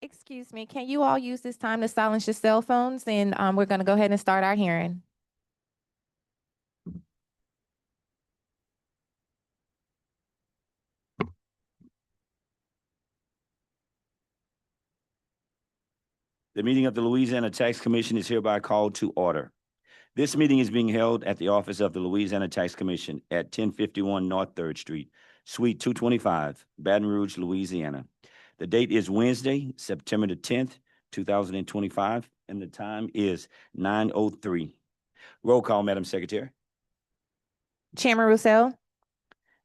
Excuse me, can you all use this time to silence your cell phones? And we're going to go ahead and start our hearing. The meeting of the Louisiana Tax Commission is hereby called to order. This meeting is being held at the office of the Louisiana Tax Commission at 1051 North 3rd Street, Suite 225, Baton Rouge, Louisiana. The date is Wednesday, September the 10th, 2025, and the time is 9:03. Roll call, Madam Secretary. Chairman Roussel,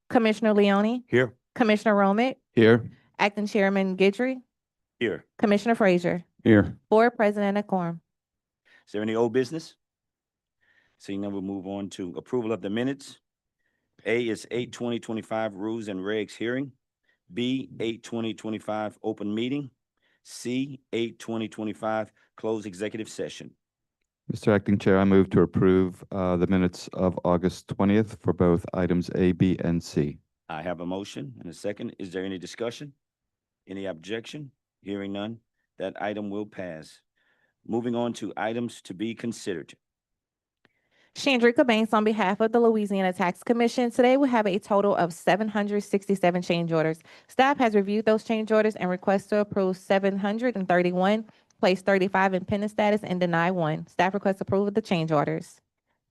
Commissioner Leone, Here. Commissioner Romick, Here. Acting Chairman Guidry, Here. Commissioner Frazier, Here. Board President at quorum. Is there any old business? Seeing none, we'll move on to approval of the minutes. A is 8/2025 rules and regs hearing. B, 8/2025 open meeting. C, 8/2025 closed executive session. Mr. Acting Chair, I move to approve the minutes of August 20th for both items A, B, and C. I have a motion and a second. Is there any discussion? Any objection? Hearing none, that item will pass. Moving on to items to be considered. Chandrika Banks, on behalf of the Louisiana Tax Commission, today we have a total of 767 change orders. Staff has reviewed those change orders and requests to approve 731, place 35 in pending status, and deny 1. Staff requests approval of the change orders.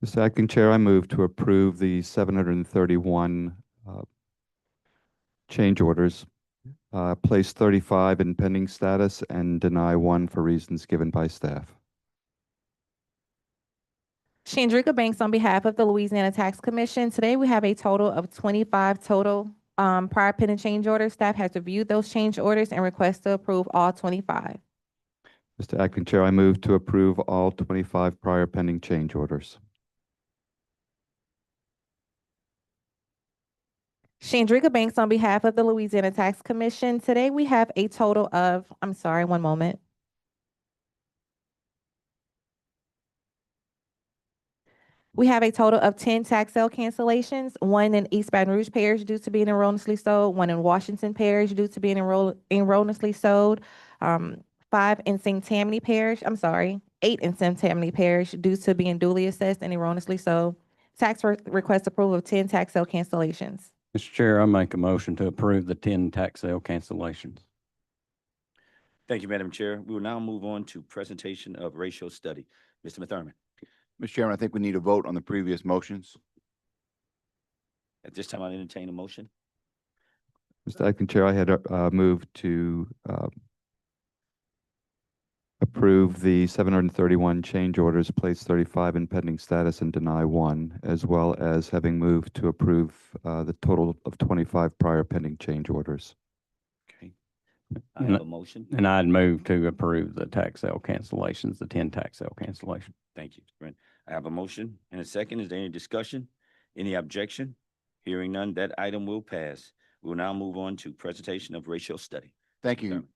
Mr. Acting Chair, I move to approve the 731 change orders, place 35 in pending status, and deny 1 for reasons given by staff. Chandrika Banks, on behalf of the Louisiana Tax Commission, today we have a total of 25 prior pending change orders. Staff has reviewed those change orders and requests to approve all 25. Mr. Acting Chair, I move to approve all 25 prior pending change orders. Chandrika Banks, on behalf of the Louisiana Tax Commission, today we have a total of, one moment. We have a total of 10 tax sale cancellations, 1 in East Baton Rouge Parish due to being erroneously sold, 1 in Washington Parish due to being erroneously sold, 5 in St. Tammany Parish, 8 in St. Tammany Parish due to being duly assessed and erroneously sold. Tax request approval of 10 tax sale cancellations. Mr. Chair, I make a motion to approve the 10 tax sale cancellations. Thank you, Madam Chair. We will now move on to presentation of ratio study. Mr. Mathurman. Mr. Chairman, I think we need a vote on the previous motions. At this time, I entertain a motion. Mr. Acting Chair, I had moved to approve the 731 change orders, place 35 in pending status, and deny 1, as well as having moved to approve the total of 25 prior pending change orders. Okay. I have a motion. And I'd move to approve the tax sale cancellations, the 10 tax sale cancellation. Thank you, Mr. Brent. I have a motion and a second. Is there any discussion? Any objection? Hearing none, that item will pass. We will now move on to presentation of ratio study. Thank you.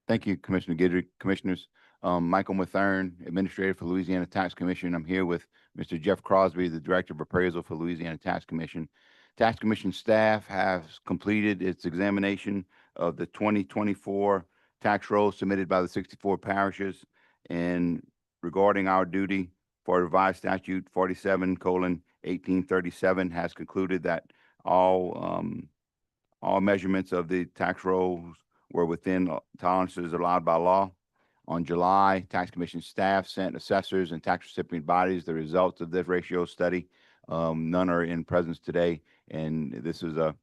Thank you, Commissioner Guidry. Commissioners, Michael Mathurn, Administrator for Louisiana Tax Commission. I'm here with Mr. Jeff Crosby, the Director of Appraisal for Louisiana Tax Commission. Tax Commission staff has completed its examination of the 2024 tax rolls submitted by the 64 parishes, and regarding our duty for revised statute 47:1837 has concluded that all measurements of the tax rolls were within tolerances allowed by law. On July, Tax Commission staff sent assessors and tax recipient bodies the results of this ratio study. None are in presence today, and this is a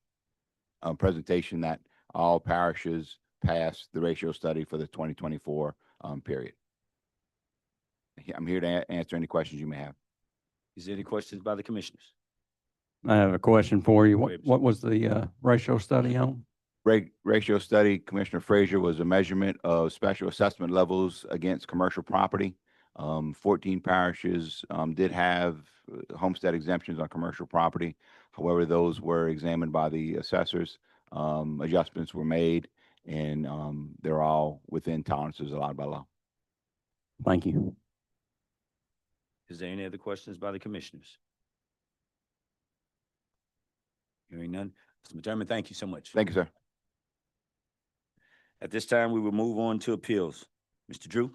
presentation that all parishes passed the ratio study for the 2024 period. I'm here to answer any questions you may have. Is there any questions by the commissioners? I have a question for you. What was the ratio study on? Ratio study, Commissioner Frazier, was a measurement of special assessment levels against commercial property. 14 parishes did have homestead exemptions on commercial property. However, those were examined by the assessors. Adjustments were made, and they're all within tolerances allowed by law. Thank you. Is there any other questions by the commissioners? Hearing none. Mr. McDermott, thank you so much. Thank you, sir. At this time, we will move on to appeals. Mr. Drew?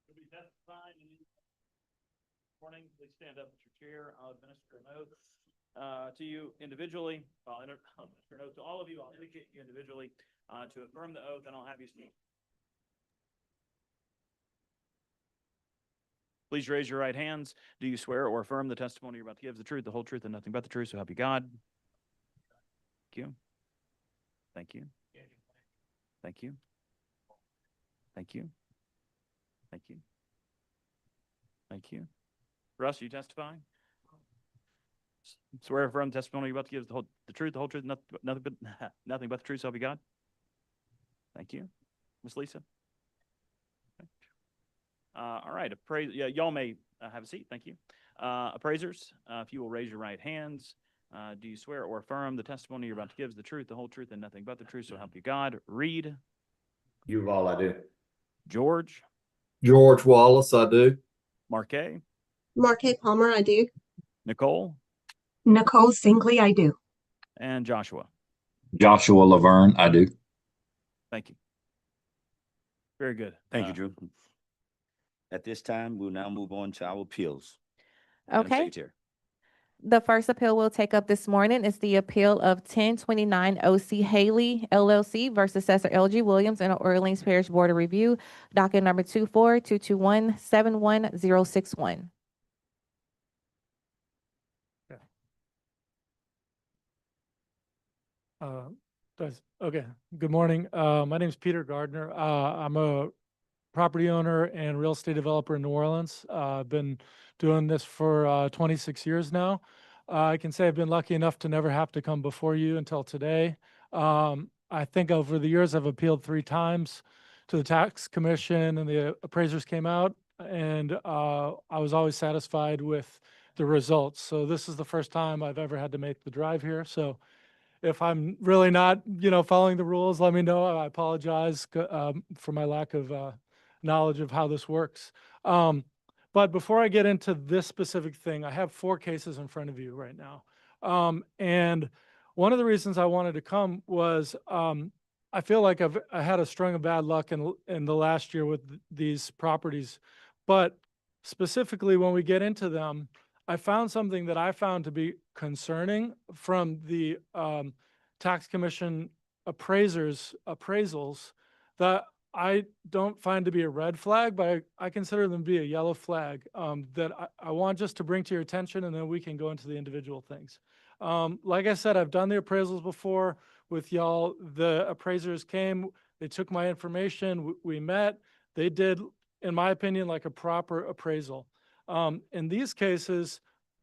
You'll be testifying in the morning. Please stand up at your chair. I'll administer an oath to you individually. I'll administer an oath to all of you. I'll indicate you individually to affirm the oath, and I'll have you stand. Please raise your right hands. Do you swear or affirm the testimony you're about to give is the truth, the whole truth, and nothing but the truth, so help you God? Thank you. Thank you. Thank you. Thank you. Thank you. Thank you. Russ, you testifying? Swear or affirm the testimony you're about to give is the truth, the whole truth, nothing but the truth, so help you God? Thank you. Miss Lisa? Okay. All right, yeah, y'all may have a seat. Thank you. Appraisers, if you will raise your right hands. Do you swear or affirm the testimony you're about to give is the truth, the whole truth, and nothing but the truth, so help you God? Reed? Duval, I do. George? George Wallace, I do. Marquet? Marquet Palmer, I do. Nicole? Nicole Singley, I do. And Joshua? Joshua Laverne, I do. Thank you. Very good. Thank you, Drew. At this time, we'll now move on to our appeals. Okay. Madam Secretary. The first appeal we'll take up this morning is the appeal of 1029 OC Haley LLC versus Assessor LG Williams in Orleans Parish Board of Review, docket number 24221-71061. Okay, good morning. My name is Peter Gardner. I'm a property owner and real estate developer in New Orleans. I've been doing this for 26 years now. I can say I've been lucky enough to never have to come before you until today. I think over the years I've appealed 3 times to the tax commission, and the appraisers came out, and I was always satisfied with the results. So this is the first time I've ever had to make the drive here. So if I'm really not, following the rules, let me know. I apologize for my lack of knowledge of how this works. But before I get into this specific thing, I have 4 cases in front of you right now. And one of the reasons I wanted to come was I feel like I had a string of bad luck in the last year with these properties. But specifically, when we get into them, I found something that I found to be concerning from the tax commission appraisals that I don't find to be a red flag, but I consider them to be a yellow flag that I want just to bring to your attention, and then we can go into the individual things. Like I said, I've done the appraisals before with y'all. The appraisers came, they took my information, we met, they did, in my opinion, like a proper appraisal. In these cases,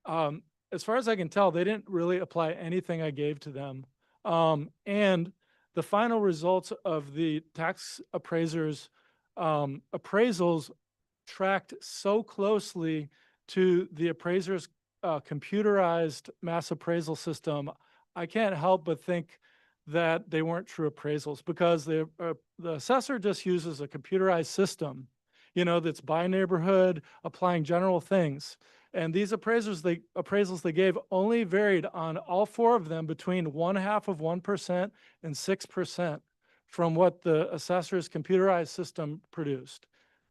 as far as I can tell, they didn't really apply anything I gave to them. And the final results of the tax appraisers' appraisals tracked so closely to the appraiser's computerized mass appraisal system, I can't help but think that they weren't true appraisals, because the assessor just uses a computerized system, that's by neighborhood, applying general things. And these appraisals they gave only varied on all 4 of them between 0.5% and 6% from what the assessor's computerized system produced.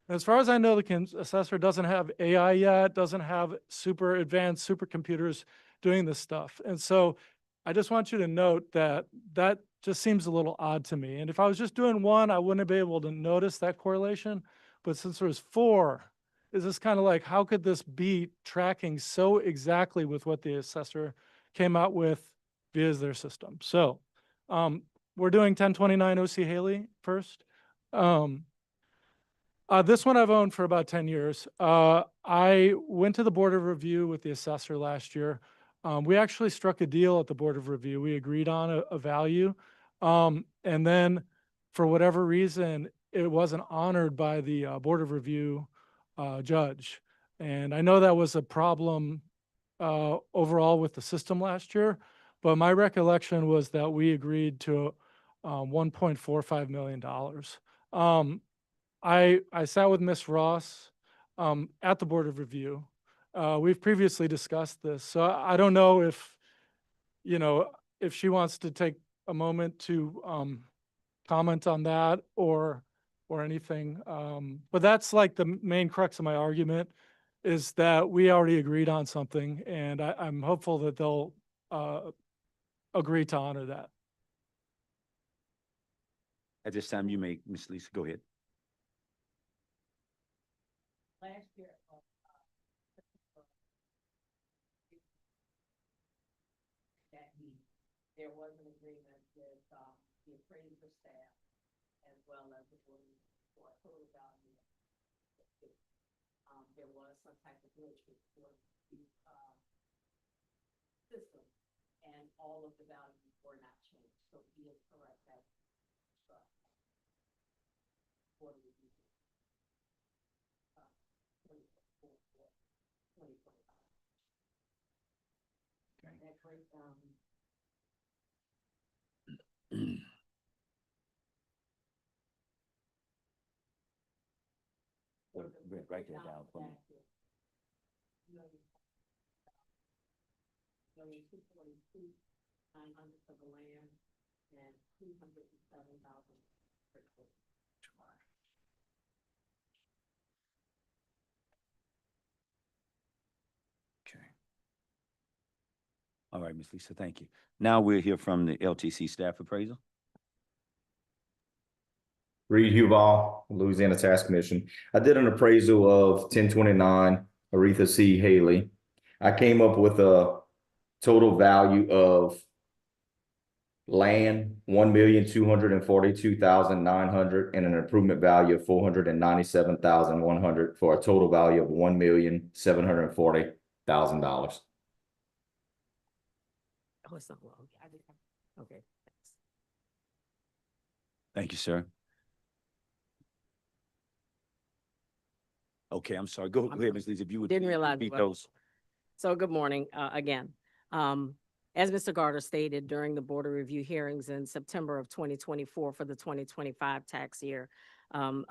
And as far as I know, the assessor doesn't have AI yet, doesn't have super advanced supercomputers doing this stuff. And so I just want you to note that that just seems a little odd to me. And if I was just doing 1, I wouldn't have been able to notice that correlation. But since there was 4, is this kind of like, how could this be tracking so exactly with what the assessor came out with via their system? So we're doing 1029 OC Haley first. This one I've owned for about 10 years. I went to the Board of Review with the assessor last year. We actually struck a deal at the Board of Review. We agreed on a value. And then for whatever reason, it wasn't honored by the Board of Review judge. And I know that was a problem overall with the system last year, but my recollection was that we agreed to $1.45 million. I sat with Ms. Ross at the Board of Review. We've previously discussed this, so I don't know if, if she wants to take a moment to comment on that or anything. But that's like the main crux of my argument, is that we already agreed on something, and I'm hopeful that they'll agree to honor that. At this time, you may, Ms. Lisa, go ahead. Last year, there was an agreement with the appraiser staff as well as the board for a total value. There was some type of glitch with the system, and all of the values were not changed. So he is correct that for the 2025. That breakdown. Write that down for me. $242,900 for the land and $207,000 for the. Okay. All right, Ms. Lisa, thank you. Now we'll hear from the LTC staff appraisal. Reed Huval, Louisiana Tax Commission. I did an appraisal of 1029 Aretha C. Haley. I came up with a total value of land, $1,242,900, and an improvement value of $497,100 for a total value of $1,740,000. Oh, it's not low. Okay. Thanks. Thank you, sir. Okay, I'm sorry. Go ahead, Ms. Lisa, if you would. Didn't realize repeat what- those. So good morning, again. As Mr. Garter stated during the Board of Review hearings in September of 2024 for the 2025 tax year, an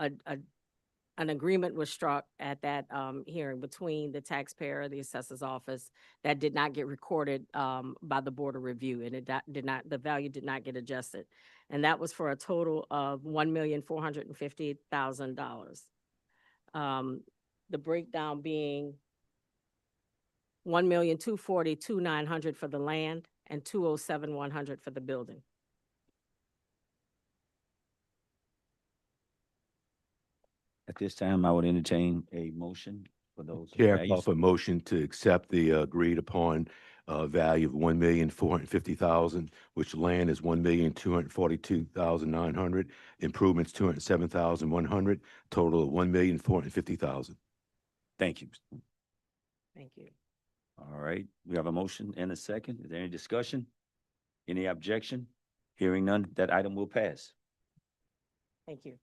agreement was struck at that hearing between the taxpayer, the assessor's office, that did not get recorded by the Board of Review, and it did not, the value did not get adjusted. And that was for a total of $1,450,000. The breakdown being $1,242,900 for the land and $207,100 for the building. At this time, I would entertain a motion for those. Chair, values. call for a motion to accept the agreed upon value of $1,450,000, which land is $1,242,900, improvements $207,100, total of $1,450,000. Thank you. Thank you. All right, we have a motion and a second. Is there any discussion? Any objection? Hearing none, that item will pass. Thank you.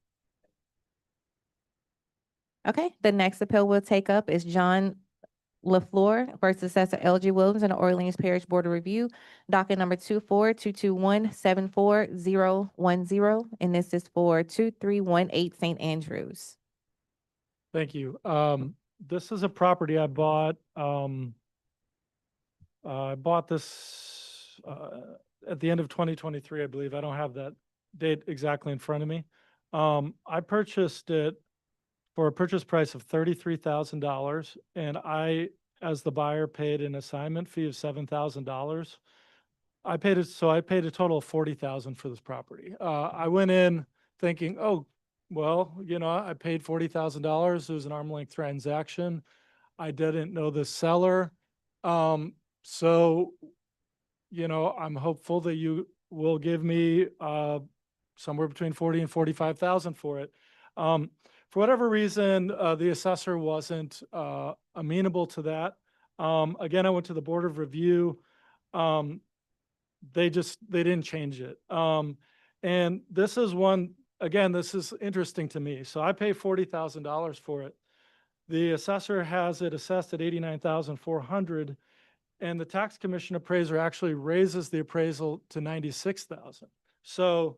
Okay, the next appeal we'll take up is John LaFleur versus Assessor L.G. Williams and the Orleans Parish Board of Review, docket number 24-221-74010, and this is for 2318 St. Andrews. Thank you. This is a property I bought. I bought this at the end of 2023, I believe. I don't have that date exactly in front of me. I purchased it for a purchase price of $33,000, and I, as the buyer, paid an assignment fee of $7,000. I paid a total of $40,000 for this property. I went in thinking, oh, well, I paid $40,000. It was an arm's length transaction. I didn't know the seller. So, I'm hopeful that you will give me somewhere between $40,000 and $45,000 for it. For whatever reason, the assessor wasn't amenable to that. Again, I went to the Board of Review. They didn't change it. And this is one, again, this is interesting to me. So I pay $40,000 for it. The assessor has it assessed at $89,400, and the tax commission appraiser actually raises the appraisal to $96,000. So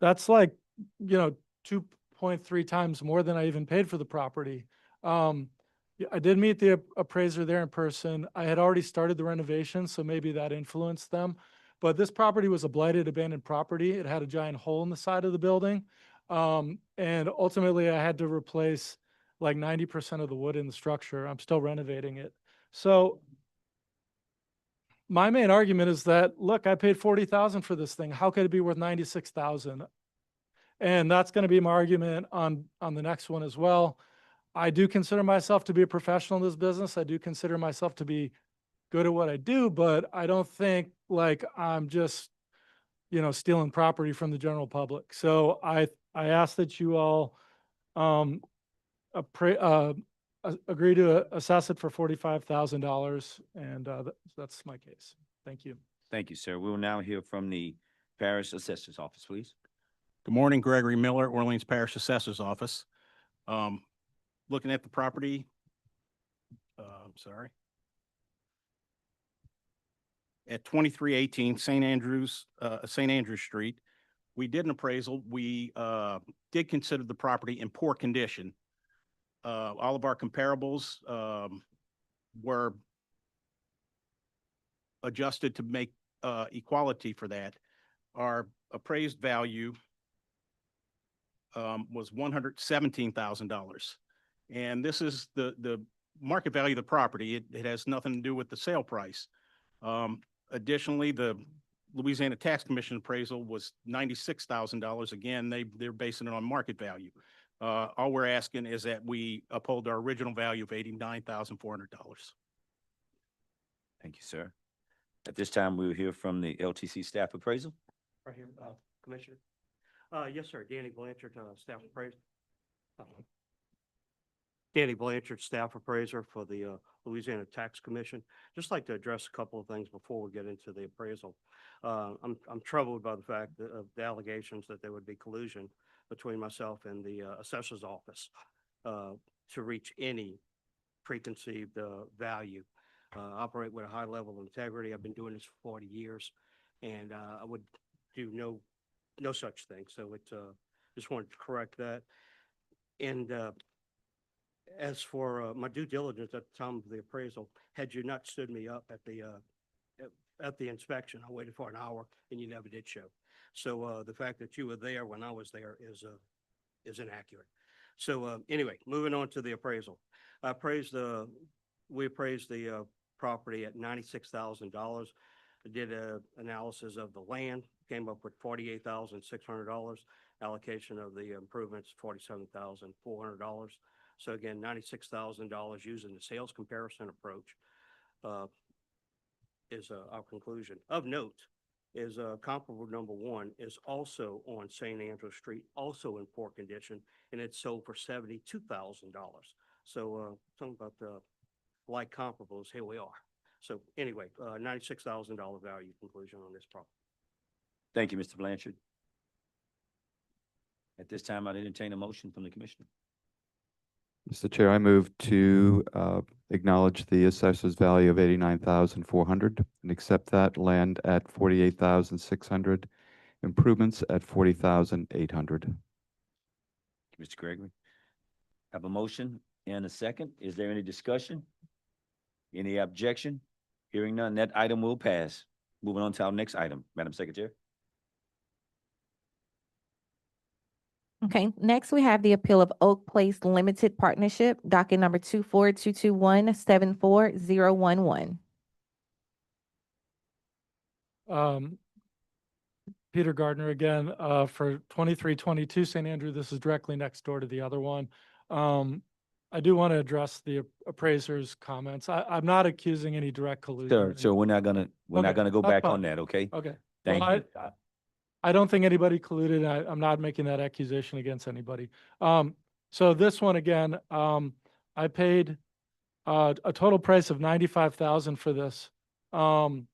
that's like, 2.3 times more than I even paid for the property. I did meet the appraiser there in person. I had already started the renovation, so maybe that influenced them. but this property was a blighted abandoned property. It had a giant hole in the side of the building. And ultimately I had to replace like 90% of the wood in the structure. I'm still renovating it. So my main argument is that, look, I paid 40,000 for this thing. How could it be worth 96,000? And that's going to be my argument on the next one as well. I do consider myself to be a professional in this business. I do consider myself to be good at what I do, but I don't think like I'm just, stealing property from the general public. So I ask that you all agree to assess it for $45,000, and that's my case. Thank you. Thank you, sir. We will now hear from the Parish Assessor's Office, please. Good morning, Gregory Miller, Orleans Parish Assessor's Office. Looking at the property, at 2318 St. Andrews Street, we did an appraisal. We did consider the property in poor condition. All of our comparables were adjusted to make equality for that. Our appraised value was $117,000. And this is the market value of the property. It has nothing to do with the sale price. Additionally, the Louisiana Tax Commission appraisal was $96,000. Again, they're basing it on market value. All we're asking is that we uphold our original value of $89,400. Thank you, sir. At this time, we will hear from the LTC staff appraisal. Right here, Commissioner. Yes, sir. Danny Blanchard, staff appraiser. Danny Blanchard, staff appraiser for the Louisiana Tax Commission. Just like to address a couple of things before we get into the appraisal. I'm troubled by the fact of the allegations that there would be collusion between myself and the assessor's office to reach any preconceived value. Operate with a high level of integrity. I've been doing this for 40 years, and I would do no such thing. So it just wanted to correct that. And as for my due diligence at the time of the appraisal, had you not stood me up at the inspection, I waited for an hour and you never did show. So the fact that you were there when I was there is inaccurate. So anyway, moving on to the appraisal. We appraised the property at $96,000. I did an analysis of the land, came up with $48,600. Allocation of the improvements, $47,400. So again, $96,000 using the sales comparison approach is our conclusion. Of note is comparable number one is also on St. Andrew Street, also in poor condition, and it's sold for $72,000. So something about the like comparables, here we are. So anyway, $96,000 value conclusion on this property. Thank you, Mr. Blanchard. At this time, I'd entertain a motion from the commissioner. Mr. Chair, I move to acknowledge the assessor's value of $89,400 and accept that land at $48,600, improvements at $40,800. Mr. Gregory, have a motion and a second. Is there any discussion? Any objection? Hearing none, that item will pass. Moving on to our next item, Madam Secretary. Okay, next we have the appeal of Oak Place Limited Partnership, docket number 24221-74011. Peter Gardner again, for 2322 St. Andrew. This is directly next door to the other one. I do want to address the appraiser's comments. I'm not accusing any direct collusion. So we're not gonna go back on that, okay? Okay. Thank Well, you. I don't think anybody colluded. I'm not making that accusation against anybody. So this one again, I paid a total price of $95,000 for this. And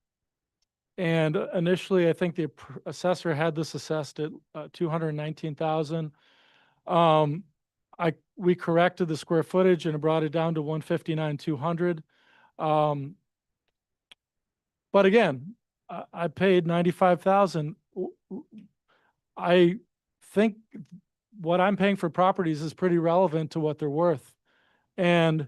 initially, I think the assessor had this assessed at $219,000. We corrected the square footage and it brought it down to $159,200. But again, I paid $95,000. I think what I'm paying for properties is pretty relevant to what they're worth. And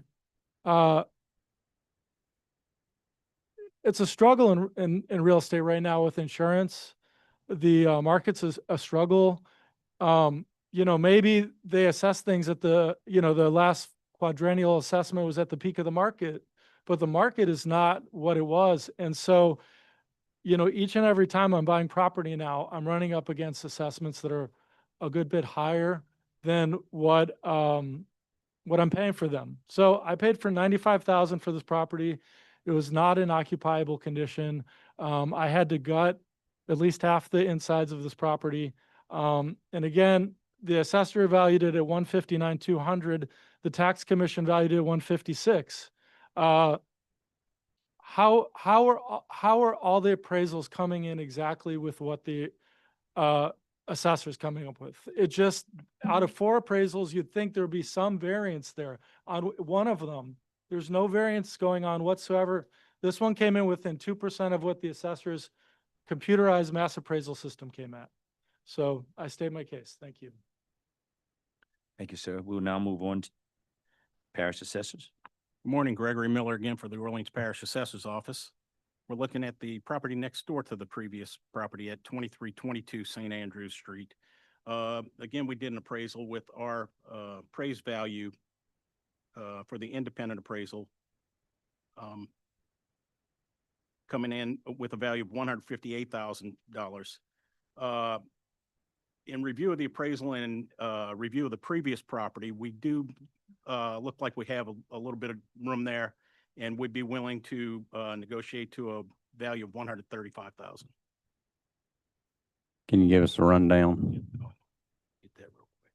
it's a struggle in real estate right now with insurance. The market's a struggle. Maybe they assess things at the last quadrennial assessment was at the peak of the market, but the market is not what it was. And so, each and every time I'm buying property now, I'm running up against assessments that are a good bit higher than what I'm paying for them. So I paid for $95,000 for this property. It was not in occupiable condition. I had to gut at least half the insides of this property. And again, the assessor valued it at $159,200. The tax commission valued it at $156. How are all the appraisals coming in exactly with what the assessor's coming up with? It just, out of 4 appraisals, you'd think there'd be some variance there. On one of them, there's no variance going on whatsoever. This one came in within 2% of what the assessor's computerized mass appraisal system came at. So I state my case. Thank you. Thank you, sir. We'll now move on to parish assessors. Good morning, Gregory Miller again for the Orleans Parish Assessor's Office. We're looking at the property next door to the previous property at 2322 St. Andrews Street. Again, we did an appraisal with our appraised value for the independent appraisal coming in with a value of $158,000. In review of the appraisal and review of the previous property, we do look like we have a little bit of room there, and we'd be willing to negotiate to a value of $135,000. Can you give us a rundown? Get that real quick.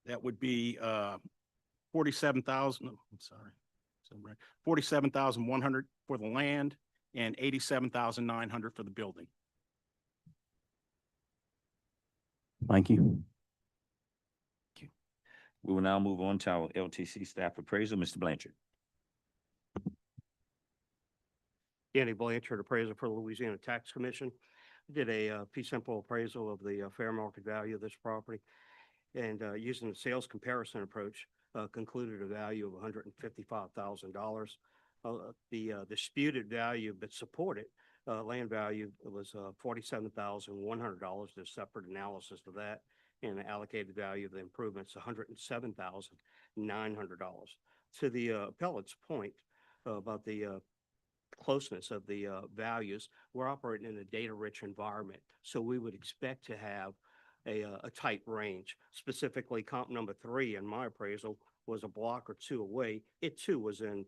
That would be 47,000. I'm sorry. 47,100 for the land and 87,900 for the building. Thank you. We will now move on to our LTC staff appraisal. Mr. Blanchard. Danny Blanchard, appraiser for the Louisiana Tax Commission. I did a fee simple appraisal of the fair market value of this property, and using the sales comparison approach, concluded a value of $155,000. The disputed value but supported land value was $47,100. There's separate analysis of that, and the allocated value of the improvements $107,900. To the appellate's point about the closeness of the values, we're operating in a data-rich environment, so we would expect to have a tight range. Specifically, comp number 3 in my appraisal was a block or 2 away. It too was in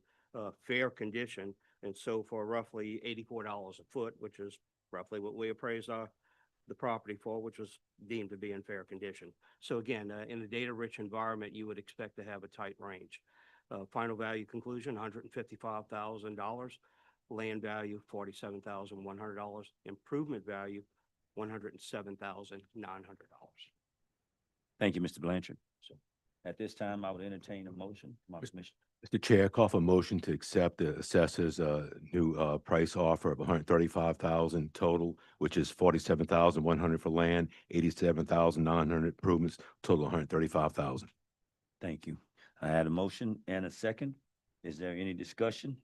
fair condition, and so for roughly $84 a foot, which is roughly what we appraised the property for, which was deemed to be in fair condition. So again, in a data-rich environment, you would expect to have a tight range. Final value conclusion, $155,000. Land value, $47,100. Improvement value, $107,900. Thank you, Mr. Blanchard. So at this time, I would entertain a motion from our commission. Mr. Chair, call for a motion to accept the assessor's new price offer of $135,000 total, which is $47,100 for land, $87,900 improvements, total $135,000. Thank you. I had a motion and a second. Is there any discussion?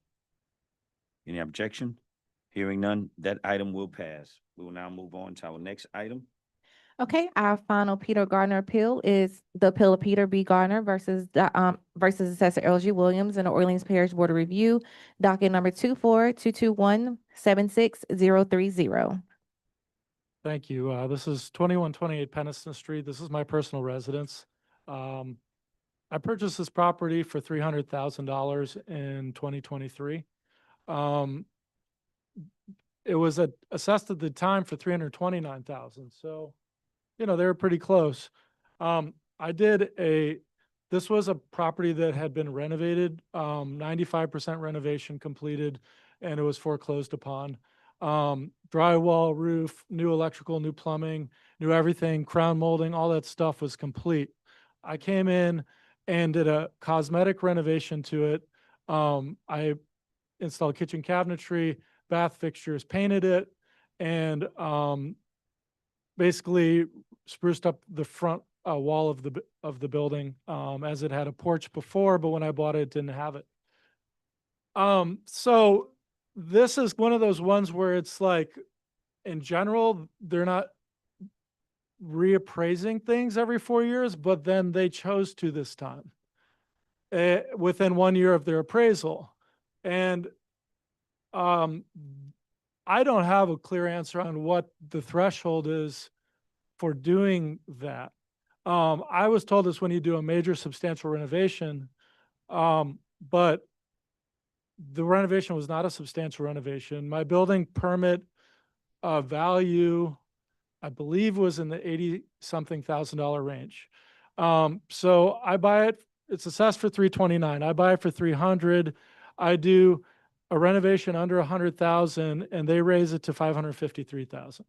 Any objection? Hearing none, that item will pass. We will now move on to our next item. Okay, our final Peter Gardner appeal is the appeal of Peter B. Gardner versus Assessor L.G. Williams in the Orleans Parish Board of Review, docket number 24221-76030. Thank you. This is 2128 Penniston Street. This is my personal residence. I purchased this property for $300,000 in 2023. It was assessed at the time for $329,000. So, they were pretty close. This was a property that had been renovated, 95% renovation completed, and it was foreclosed upon. Drywall, roof, new electrical, new plumbing, new everything, crown molding, all that stuff was complete. I came in and did a cosmetic renovation to it. I installed kitchen cabinetry, bath fixtures, painted it, and basically spruced up the front wall of the building, as it had a porch before, but when I bought it, it didn't have it. So this is one of those ones where it's like, in general, they're not reappraising things every 4 years, but then they chose to this time, within 1 year of their appraisal. And I don't have a clear answer on what the threshold is for doing that. I was told this when you do a major substantial renovation, but the renovation was not a substantial renovation. My building permit value, I believe, was in the $80-something thousand range. So I buy it, it's assessed for $329. I buy it for $300. I do a renovation under $100,000 and they raise it to $553,000.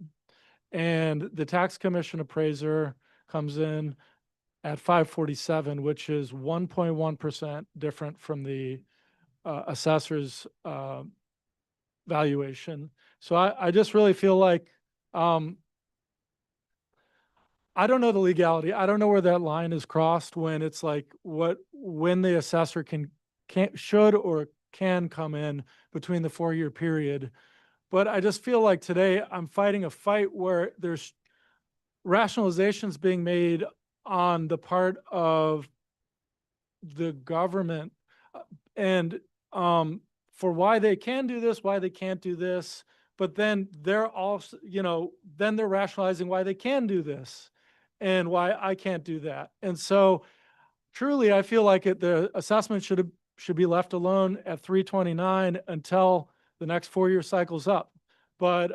And the tax commission appraiser comes in at $547, which is 1.1% different from the assessor's valuation. So I just really feel like, I don't know the legality. I don't know where that line is crossed when it's like when the assessor should or can come in between the 4-year period. But I just feel like today I'm fighting a fight where there's rationalizations being made on the part of the government, and for why they can do this, why they can't do this, but then they're also, then they're rationalizing why they can do this and why I can't do that. And so truly, I feel like the assessment should be left alone at 329 until the next 4-year cycle's up. But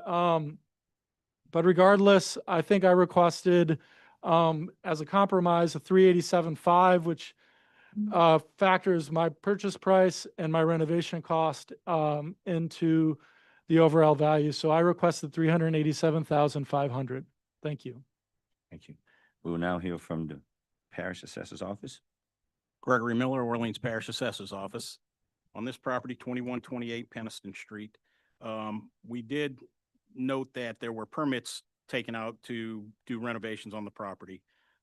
regardless, I think I requested, as a compromise, a 387.5, which factors my purchase price and my renovation cost into the overall value. So I requested 387,500. Thank you. Thank you. We will now hear from the Parish Assessor's Office. Gregory Miller, Orleans Parish Assessor's Office. On this property, 2128 Peniston Street, we did note that there were permits taken out to do renovations on the property.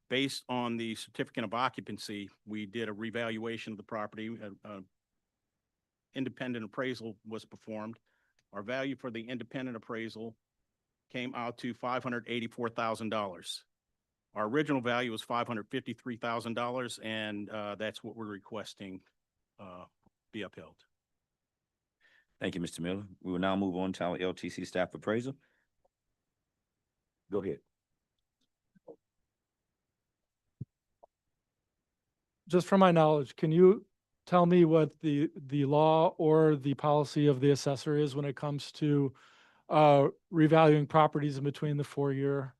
Based on the certificate of occupancy, we did a revaluation of the property. Independent appraisal was performed. Our value for the independent appraisal came out to $584,000. Our original value was $553,000, and that's what we're requesting be upheld. Thank you, Mr. Miller. We will now move on to our LTC staff appraisal. Go ahead. Just from my knowledge, can you tell me what the law or the policy of the assessor is when it comes to revaluing properties in between the 4-year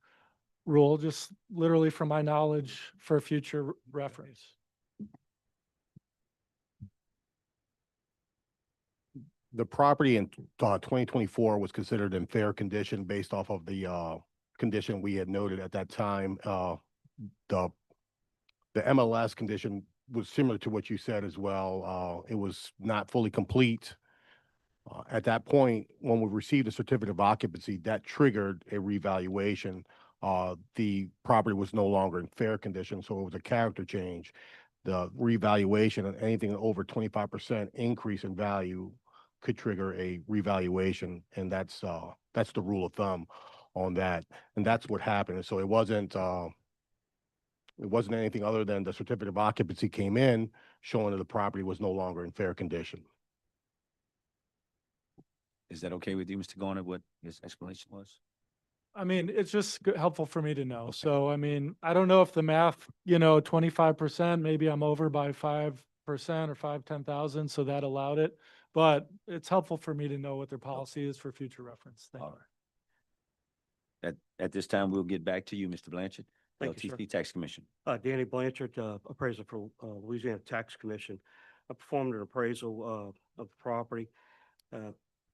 rule? Just literally from my knowledge for future reference. The property in 2024 was considered in fair condition based off of the condition we had noted at that time. The MLS condition was similar to what you said as well. It was not fully complete. At that point, when we received a certificate of occupancy, that triggered a revaluation. The property was no longer in fair condition, so it was a character change. The revaluation of anything over 25% increase in value could trigger a revaluation, and that's the rule of thumb on that. And that's what happened. And so it wasn't anything other than the certificate of occupancy came in showing that the property was no longer in fair condition. Is that okay with you, Mr. Garner, what his explanation was? I mean, it's just helpful for me to know. So, I mean, I don't know if the math, 25%, maybe I'm over by 5% or 10,000, so that allowed it. But it's helpful for me to know what their policy is for future reference. Thank you. At this time, we'll get back to you, Mr. Blanchard. Thank you, sir. LTC Tax Commission. Danny Blanchard, appraiser for Louisiana Tax Commission. I performed an appraisal of the property.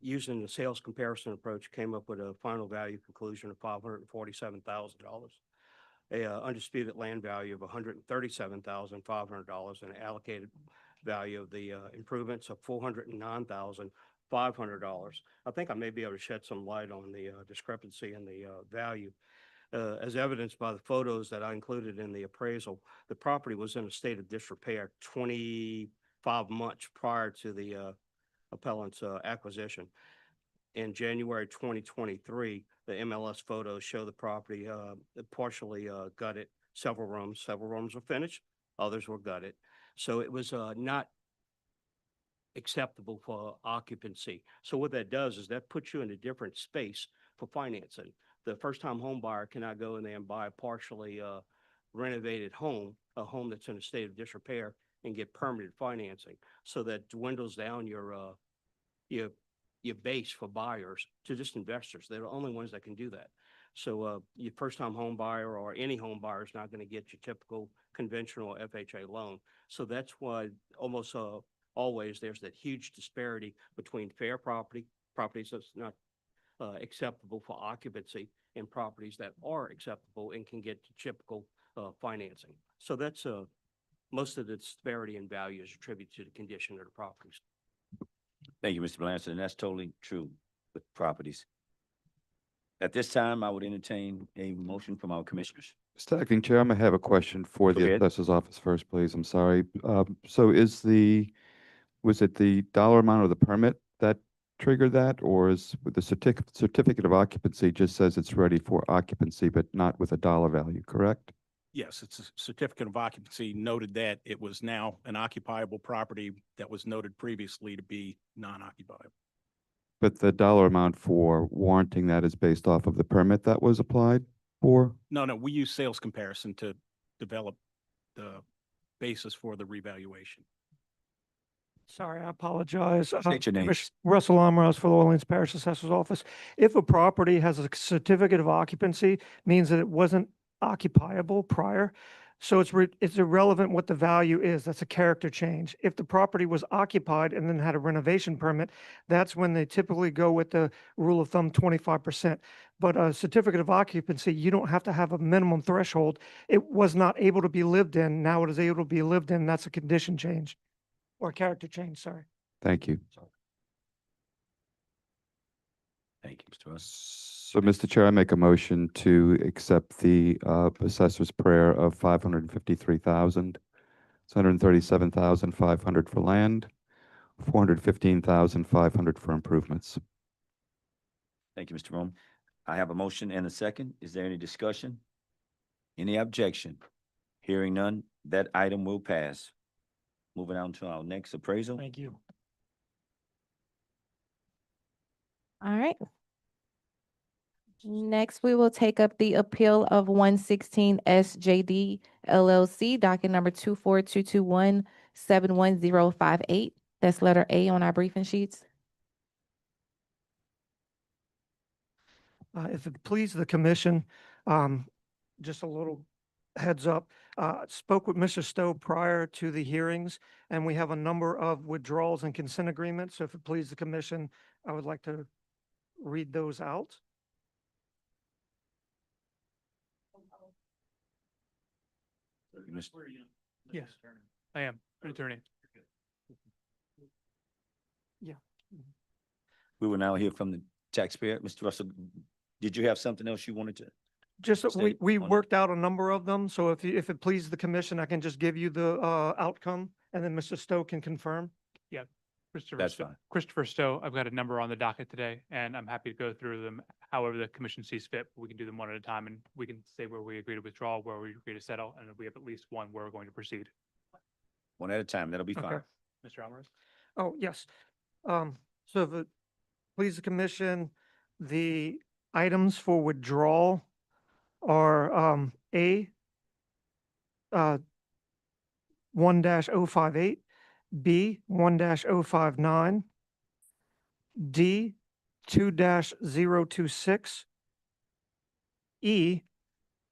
Using the sales comparison approach, came up with a final value conclusion of $547,000. Undisputed land value of $137,500, and an allocated value of the improvements of $409,500. $500. I think I may be able to shed some light on the discrepancy in the value. As evidenced by the photos that I included in the appraisal, the property was in a state of disrepair 25 months prior to the appellant's acquisition. In January 2023, the MLS photos show the property partially gutted. Several rooms were finished, others were gutted. So it was not acceptable for occupancy. So what that does is that puts you in a different space for financing. The first-time home buyer cannot go in there and buy a partially renovated home, a home that's in a state of disrepair, and get permanent financing. So that dwindles down your base for buyers to just investors. They're the only ones that can do that. So your first-time home buyer or any home buyer is not going to get your typical conventional FHA loan. So that's why almost always there's that huge disparity between fair properties that's not acceptable for occupancy and properties that are acceptable and can get typical financing. So that's most of the disparity in value is attributed to the condition of the properties. Thank you, Mr. Blanchard, and that's totally true with properties. At this time, I would entertain a motion from our commissioners. Mr. Acting Chair, I'm gonna have a question for Go the ahead. assessor's office first, please. I'm sorry. So was it the dollar amount of the permit that triggered that, or is with the certificate of occupancy just says it's ready for occupancy, but not with a dollar value, correct? Yes, it's a certificate of occupancy noted that it was now an occupiable property that was noted previously to be non-occupiable. But the dollar amount for warranting that is based off of the permit that was applied for? No, we use sales comparison to develop the basis for the revaluation. Sorry, I apologize. State your name. Russell Ambrose for the Orleans Parish Assessor's Office. If a property has a certificate of occupancy, means that it wasn't occupiable prior. So it's irrelevant what the value is. That's a character change. If the property was occupied and then had a renovation permit, that's when they typically go with the rule of thumb 25%. But a certificate of occupancy, you don't have to have a minimum threshold. It was not able to be lived in. Now it is able to be lived in. That's a condition change. Or character change, sorry. Thank you. Thank you, Mr. Russ. So, Mr. Chair, I make a motion to accept the assessor's prayer of 553,000, 137,500 for land, 415,500 for improvements. Thank you, Mr. Rome. I have a motion and a second. Is there any discussion? Any objection? Hearing none, that item will pass. Moving on to our next appraisal. Thank you. All right. Next, we will take up the appeal of 116 SJD LLC, docket number 24221-71058. That's letter A on our briefing sheets. If it pleases the commission, just a little heads up, spoke with Mr. Stowe prior to the hearings, and we have a number of withdrawals and consent agreements. So if it pleases the commission, I would like to read those out. Yes, I am an attorney. Yeah. We will now hear from the taxpayer. Mr. Russell, did you have something else you wanted to? Just that Say we on it. worked out a number of them. So if it pleases the commission, I can just give you the outcome, and then Mr. Stowe can confirm. Yeah, Christopher That's Stowe. fine. Christopher Stowe, I've got a number on the docket today, and I'm happy to go through them however the commission sees fit. We can do them one at a time, and we can say where we agree to withdraw, where we agree to settle, and we have at least one where we're going to proceed. One at a time. That'll be fine. Okay. Mr. Alvarez? Oh, yes. So if it please the commission, the items for withdrawal are A 1-058, B 1-059, D 2-026, E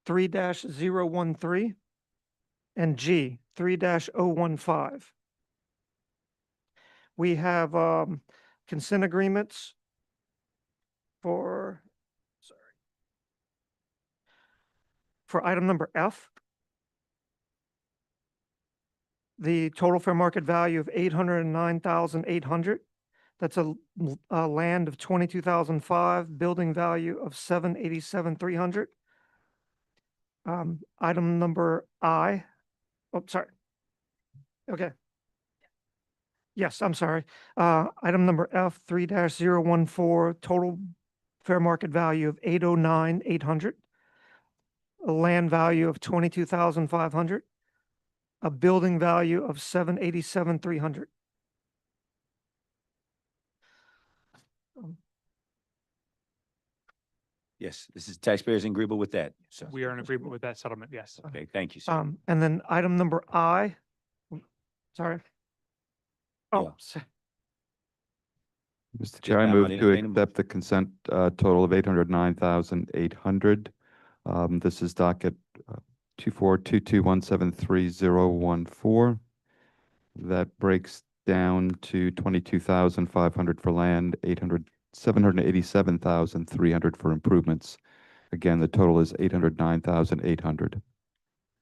3-013, and G 3-015. We have consent agreements for item number F. The total fair market value of $809,800. That's a land of 22,005, building value of 787,300. Item number I, oh, sorry. Okay. Yes, I'm sorry. Item number F, 3-014, total fair market value of 809,800. A land value of 22,500. A building value of 787,300. Yes, this is taxpayers in agreement with that. So, We are in agreement with that settlement, yes. okay, thank you, sir. And then item number I, sorry. Yeah. Oh, Mr. Chair, I now, move I'd to entertain a accept the consent total of 809,800. This is docket 2422173,014. That breaks down to 22,500 for land, 787,300 for improvements. Again, the total is 809,800.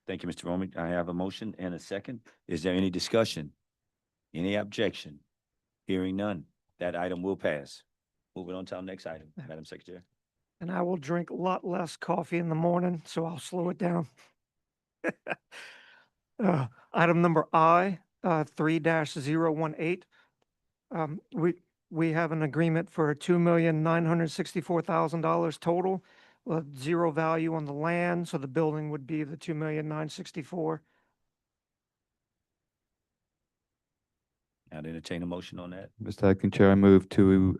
Thank you, Mr. Roman. I have a motion and a second. Is there any discussion? Any objection? Hearing none, that item will pass. Moving on to our next item, Madam Secretary. and I will drink a lot less coffee in the morning, so I'll slow it down. Item number I, 3-018. We have an agreement for $2,964,000 total, with zero value on the land, so the building would be the 2,964,000. I'd entertain a motion on that. Mr. Acting Chair, I move to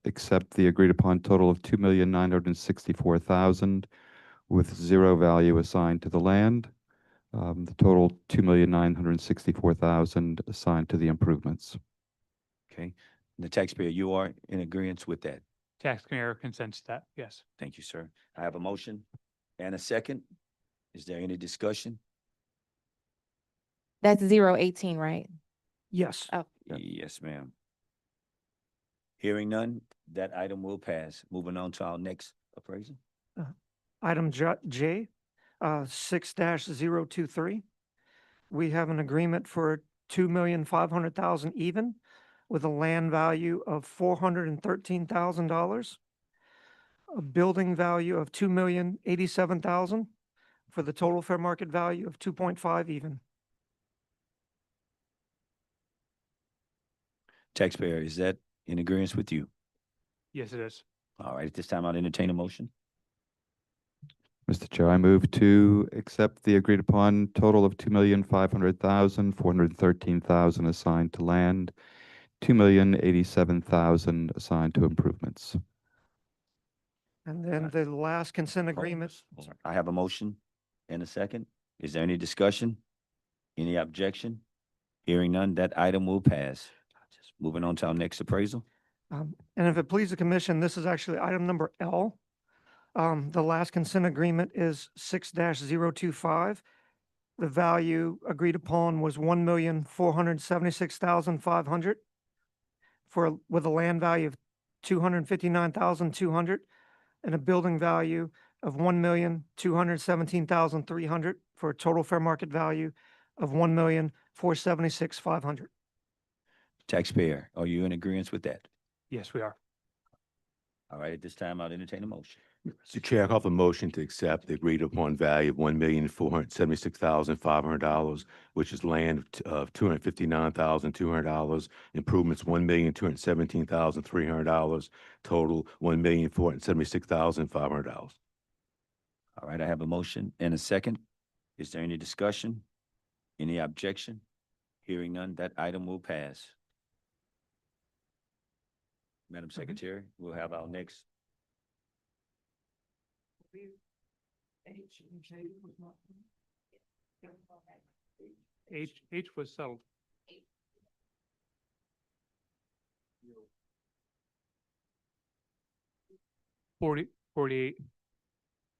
accept the agreed upon total of 2,964,000 with zero value assigned to the land. The total 2,964,000 assigned to the improvements. Okay. The taxpayer, you are in agreement with that. Taxpayer consents to that, yes. Thank you, sir. I have a motion and a second. Is there any discussion? That's 018, right? Yes. Oh, Yes, ma'am. Hearing none, that item will pass. Moving on to our next appraisal. Item J, 6-023. We have an agreement for 2,500,000 even, with a land value of $413,000. A building value of 2,087,000 for the total fair market value of 2.5 even. Taxpayer, is that in agreement with you? Yes, it is. All right, at this time, I'll entertain a motion. Mr. Chair, I move to accept the agreed upon total of 2,500,000, 413,000 assigned to land, 2,087,000 assigned to improvements. And then the last consent agreement, I have a motion and a second. Is there any discussion? Any objection? Hearing none, that item will pass. Moving on to our next appraisal. and if it pleases the commission, this is actually item number L. The last consent agreement is 6-025. The value agreed upon was 1,476,500 with a land value of 259,200 and a building value of 1,217,300 for a total fair market value of 1,476,500. Taxpayer, are you in agreement with that? Yes, we are. All right, at this time, I'll entertain a motion. Mr. Chair, I call for a motion to accept the agreed upon value of $1,476,500, which is land of $259,200, improvements $1,217,300, total $1,476,500. All right, I have a motion and a second. Is there any discussion? Any objection? Hearing none, that item will pass. Madam Secretary, we'll have our next. H was settled. 48,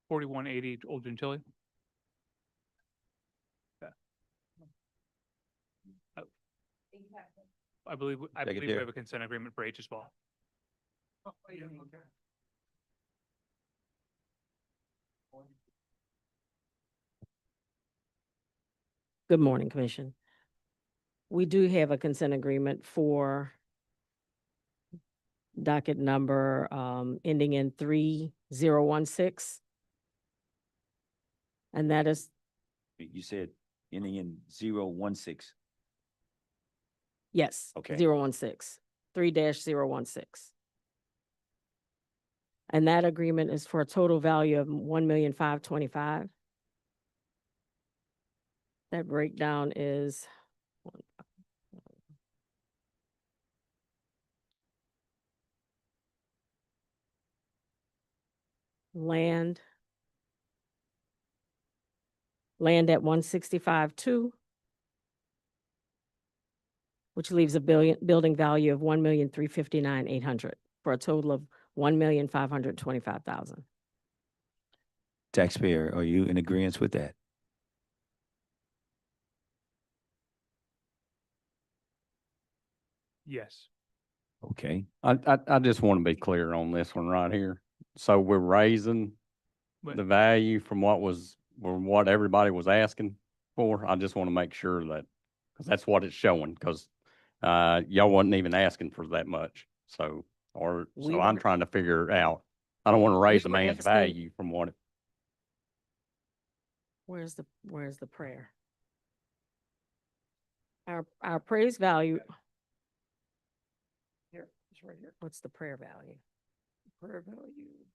4180 Old Gentilly. Yeah. I believe we Secretary. have a consent agreement for H as well. Good morning, Commission. We do have a consent agreement for docket number, ending in 3016. And that is, You said ending in 016. yes. Okay. 016, 3-016. And that agreement is for a total value of 1,525,000. That breakdown is land at 165.2, which leaves a building value of 1,359,800 for a total of 1,525,000. Taxpayer, are you in agreement with that? Yes. Okay. I just want to be clear on this one right here. So we're raising But- the value from what everybody was asking for. I just want to make sure that, because that's what it's showing, because y'all wasn't even asking for that much. So, We I'm were- trying to figure out. I don't want to raise the were man's asking- value from what it. Where's the prayer? Our appraised value, Here, it's right here. what's the prayer value? Prayer value.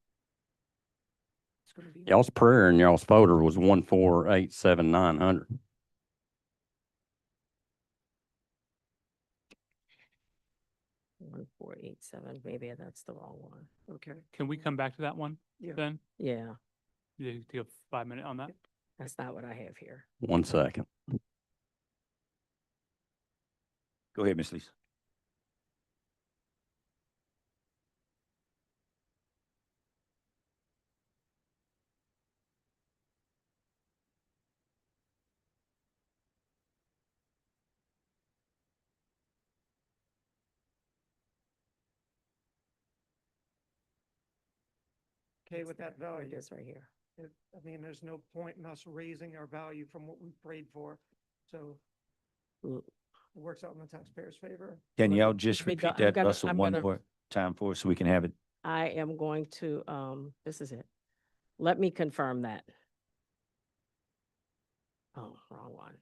It's gonna be. Y'all's prayer and y'all's voter was 1,487,900. 1,487, maybe that's the wrong one. Okay. Can we come back to that one Yeah. then? Yeah, You take a 5 minute on that? that's not what I have here. 1 second. Go ahead, Ms. Lisa. Okay with that value. This right here. I mean, there's no point in us raising our value from what we prayed for. So Mm. it works out in the taxpayer's favor. Danielle, just Be repeat done. that, Russell, I'm one gonna- more time for us so we can have it. I am going to, this is it. Let me confirm that. Oh, wrong one.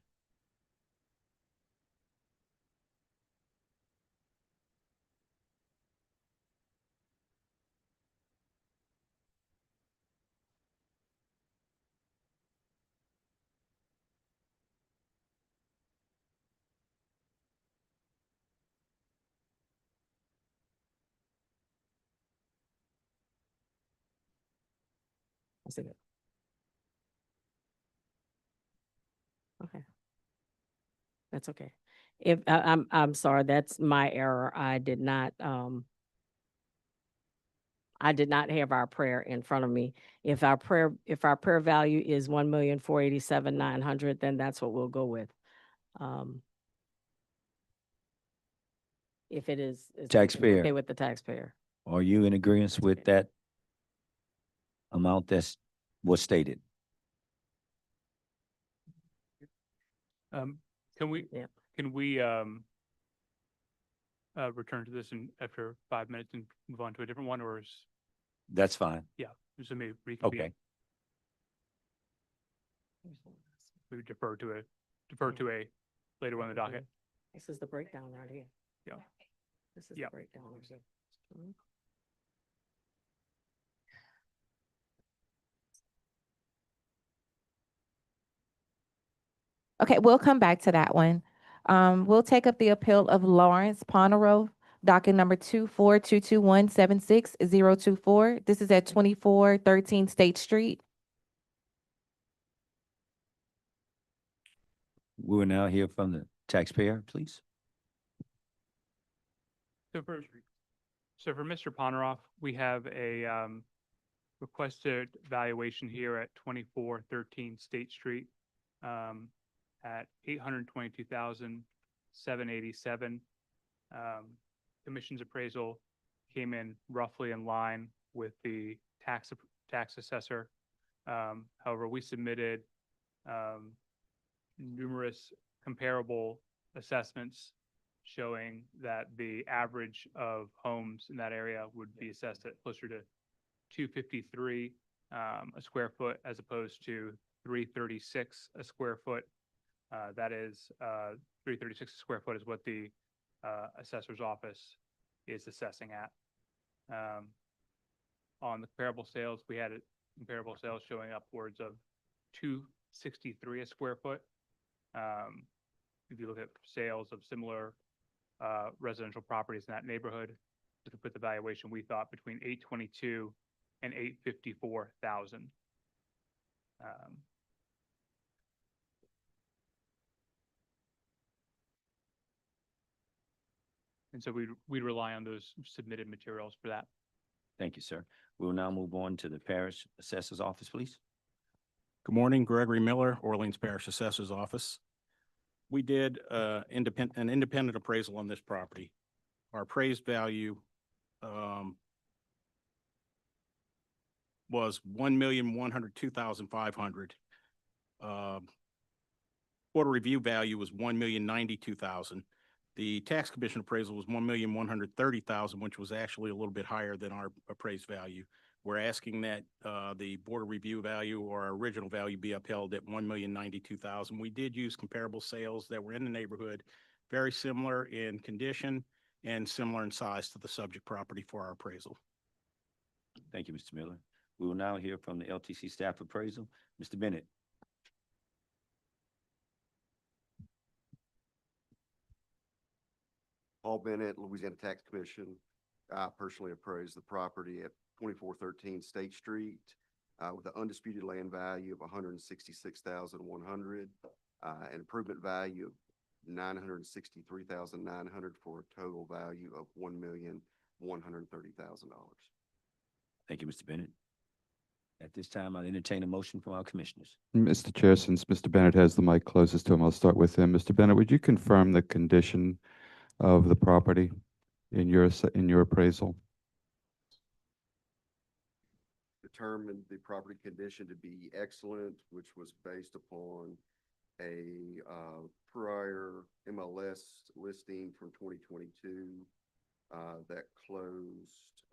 That's it. Okay. That's okay. If, I'm sorry, that's my error. I did not have our prayer in front of me. If our prayer value is 1,487,900, then that's what we'll go with. If it is Taxpayer. okay with the taxpayer. Are you in agreement with that amount that's was stated? Can we, Yeah. can we, return to this in after 5 minutes and move on to a different one, or is, That's fine. just maybe reconvene? Okay. We would defer to a later one on the docket. This is the breakdown right here. Yeah. This is Yeah. the breakdown. Mhm. Okay, we'll come back to that one. We'll take up the appeal of Lawrence Ponerow, docket number 2422176024. This is at 2413 State Street. We will now hear from the taxpayer, please. So for Mr. Poneroff, we have a requested valuation here at 2413 State Street at 822,787. Commission's appraisal came in roughly in line with the tax assessor. However, we submitted numerous comparable assessments showing that the average of homes in that area would be assessed at closer to 253 a square foot as opposed to 336 a square foot. That is 336 a square foot is what the assessor's office is assessing at. On the comparable sales, we had comparable sales showing upwards of 263 a square foot. If you look at sales of similar residential properties in that neighborhood, to put the valuation, we thought between 822 and 854,000. And so we'd rely on those submitted materials for that. Thank you, sir. We will now move on to the parish assessor's office, please. Good morning, Gregory Miller, Orleans Parish Assessor's Office. We did an independent appraisal on this property. Our appraised value was $1,102,500. Board review value was $1,092,000. The tax commission appraisal was $1,130,000, which was actually a little bit higher than our appraised value. We're asking that the board of review value or our original value be upheld at $1,092,000. We did use comparable sales that were in the neighborhood, very similar in condition and similar in size to the subject property for our appraisal. Thank you, Mr. Miller. We will now hear from the LTC staff appraisal. Mr. Bennett. Paul Bennett, Louisiana Tax Commission. I personally appraised the property at 2413 State Street with an undisputed land value of $166,100, an improvement value of $963,900 for a total value of $1,130,000. Thank you, Mr. Bennett. At this time, I'll entertain a motion from our commissioners. Mr. Chair, since Mr. Bennett has the mic closest to him, I'll start with him. Mr. Bennett, would you confirm the condition of the property in your appraisal? Determined the property condition to be excellent, which was based upon a prior MLS listing from 2022 that closed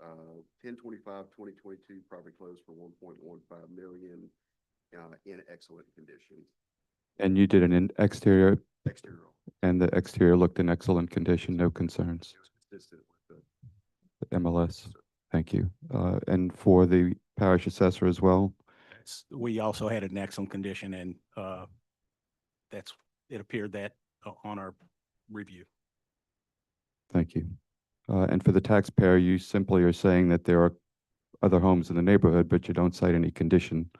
10/25/2022. Property closed for 1.15 million in excellent condition. And you did an exterior? Exterior. And the exterior looked in excellent condition, no concerns? It was consistent with the MLS. Thank you. And for the parish assessor as well? We also had an excellent condition, and it appeared that on our review. Thank you. And for the taxpayer, you simply are saying that there are other homes in the neighborhood, but you don't cite any condition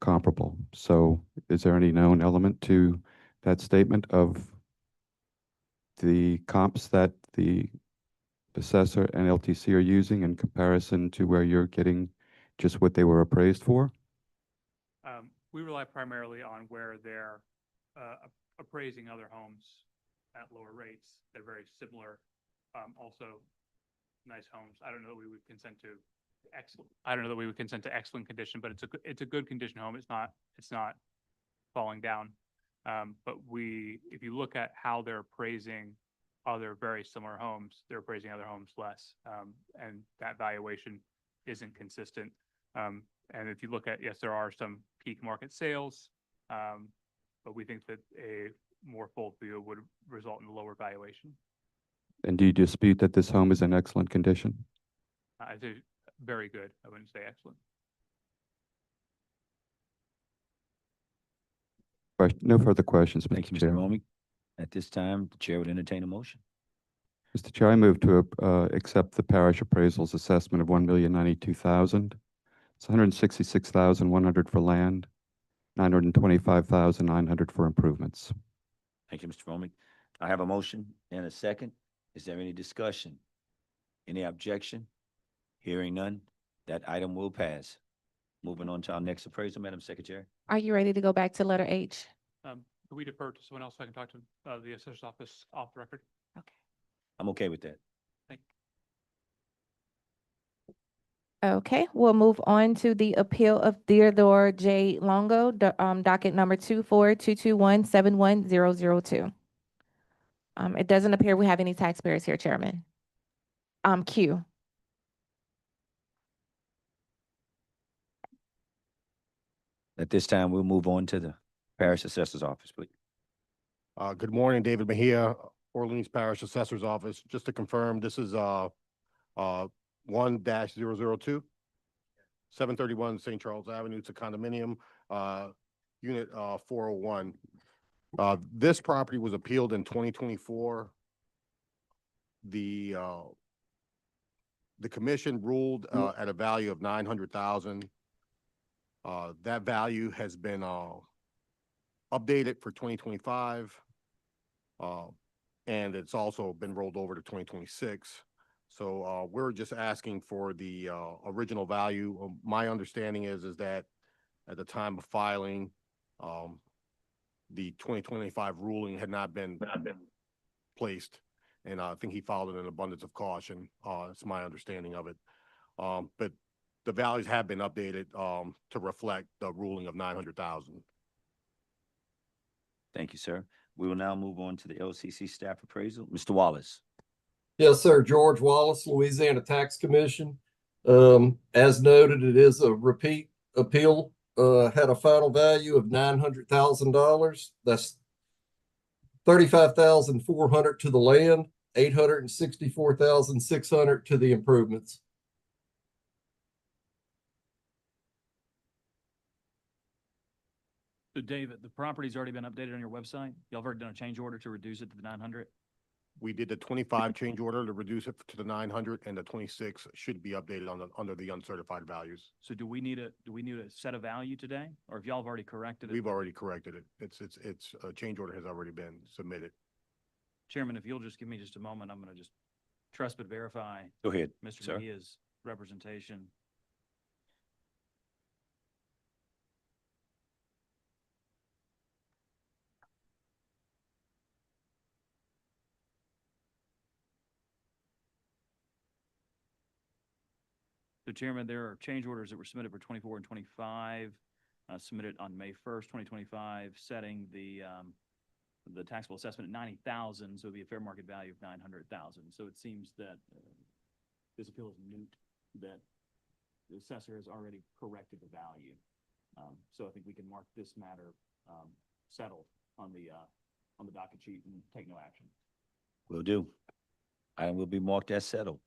comparable. So is there any known element to that statement of the comps that the assessor and LTC are using in comparison to where you're getting just what they were appraised for? We rely primarily on where they're appraising other homes at lower rates. They're very similar. Also, nice homes. I don't know that we would consent to excellent. I don't know that we would consent to excellent condition, but it's a good condition home. It's not falling down. But if you look at how they're appraising other very similar homes, they're appraising other homes less, and that valuation isn't consistent. And if you look at, yes, there are some peak market sales, but we think that a more full view would result in a lower valuation. And do you dispute that this home is in excellent condition? I say very good. I wouldn't say excellent. No further questions, Thank you, Mr. Chair. Mr. Romy. At this time, the chair would entertain a motion. Mr. Chair, I move to accept the parish appraisal's assessment of $1,092,000. It's $166,100 for land, $925,900 for improvements. Thank you, Mr. Romy. I have a motion and a second. Is there any discussion? Any objection? Hearing none, that item will pass. Moving on to our next appraisal, Madam Secretary. Are you ready to go back to letter H? Can we defer to someone else so I can talk to the assessor's office off the record? Okay. I'm okay with that. Thank you. Okay, we'll move on to the appeal of Theodore J. Longo, docket number 24221710002. It doesn't appear we have any taxpayers here, Chairman. Q. At this time, we'll move on to the Parish Assessor's Office, please. Good morning, David Mejia, Orleans Parish Assessor's Office. Just to confirm, this is 1-002, 731 St. Charles Avenue. It's a condominium, unit 401. This property was appealed in 2024. The commission ruled at a value of 900,000. That value has been updated for 2025. And it's also been rolled over to 2026. So we're just asking for the original value. My understanding is that at the time of filing, the 2025 ruling had not been placed. And I think he filed it in abundance of caution. It's my understanding of it. But the values have been updated to reflect the ruling of 900,000. Thank you, sir. We will now move on to the LCC staff appraisal. Mr. Wallace. Yes, sir. George Wallace, Louisiana Tax Commission. As noted, it is a repeat appeal. Had a final value of $900,000. That's $35,400 to the land, $864,600 to the improvements. So David, the property's already been updated on your website? Y'all have already done a change order to reduce it to the 900? We did the 25 change order to reduce it to the 900, and the 26 should be updated under the uncertified values. So do we need a set a value today? Or if y'all have already corrected it? We've already corrected it. It's a change order has already been submitted. Chairman, if you'll just give me just a moment, I'm gonna just trust but verify. Go ahead, Mr. sir. Mejia's representation. So Chairman, there are change orders that were submitted for 24 and 25, submitted on May 1st, 2025, setting the taxable assessment at 90,000, so it'd be a fair market value of 900,000. So it seems that this appeal is moot, that the assessor has already corrected the value. So I think we can mark this matter settled on the docket sheet and take no action. Will do. Item will be marked as settled.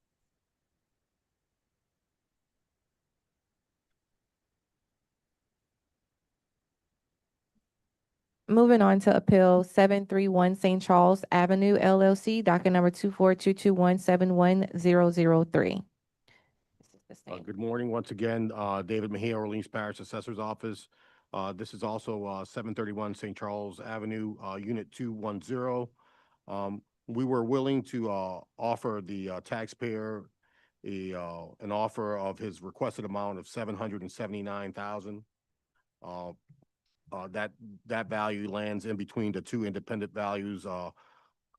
Moving on to appeal 731 St. Charles Avenue LLC, docket number 24221711003. Good morning once again, David Mejia, Orleans Parish Assessor's Office. This is also 731 St. Charles Avenue, Unit 210. We were willing to offer the taxpayer an offer of his requested amount of $779,000. That value lands in between the two independent values